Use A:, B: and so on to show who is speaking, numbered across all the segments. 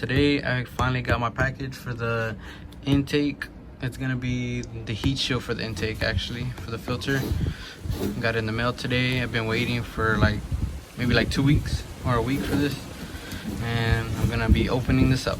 A: Today I finally got my package for the intake. It's gonna be the heat shield for the intake, actually, for the filter. Got it in the mail today. I've been waiting for maybe 2 weeks or a week for this, and I'm gonna be opening this up.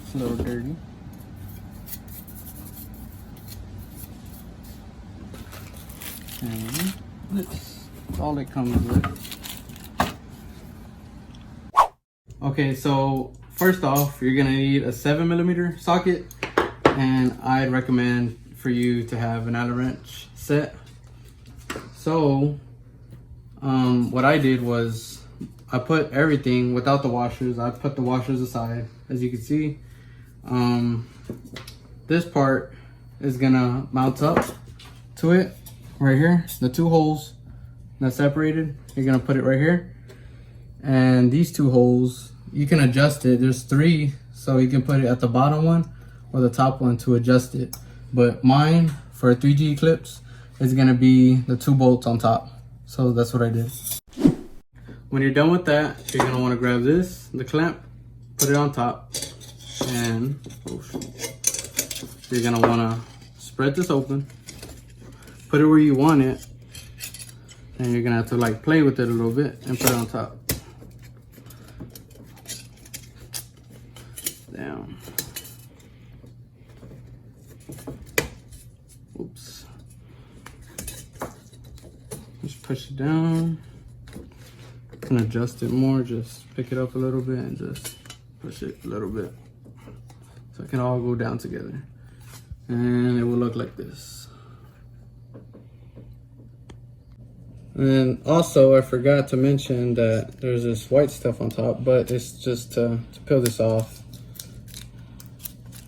A: It's a little dirty. And that's all it comes with. Okay, so first off, you're gonna need a 7mm socket, and I'd recommend for you to have an Allen wrench set. So what I did was I put everything without the washers. I put the washers aside. As you can see, this part is gonna mount up to it right here. The two holes that's separated, you're gonna put it right here. And these two holes, you can adjust it. There's 3, so you can put it at the bottom one or the top one to adjust it. But mine, for a 3G Eclipse, is gonna be the 2 bolts on top. So that's what I did. When you're done with that, you're gonna wanna grab this, the clamp, put it on top, and you're gonna wanna spread this open, put it where you want it, and you're gonna have to play with it a little bit and put it on top. Down. Oops. Just push it down. You can adjust it more, just pick it up a little bit and just push it a little bit so it can all go down together, and it will look like this. And also, I forgot to mention that there's this white stuff on top, but it's just to peel this off.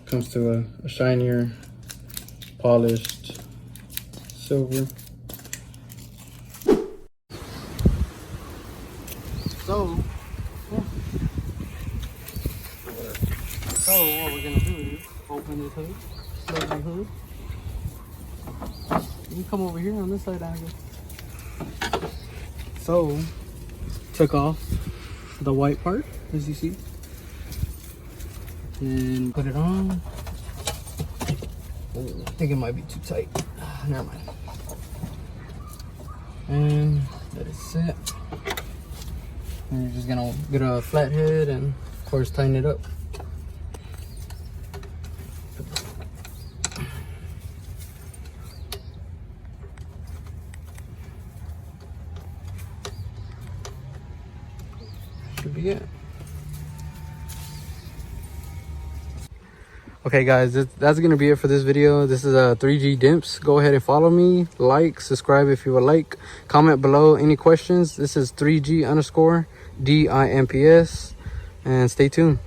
A: Comes to a shinier, polished silver. So what we're gonna do is open this hood, close the hood. You can come over here on this side, Aggie. So, took off the white part, as you see, and put it on. Oh, I think it might be too tight. Never mind. And let it set. And you're just gonna get a flathead and, of course, tighten it up. Should be it. Okay guys, that's gonna be it for this video. This is a 3G Dimps. Go ahead and follow me, like, subscribe if you would like, comment below any questions. This is 3G_DIMPS, and stay tuned.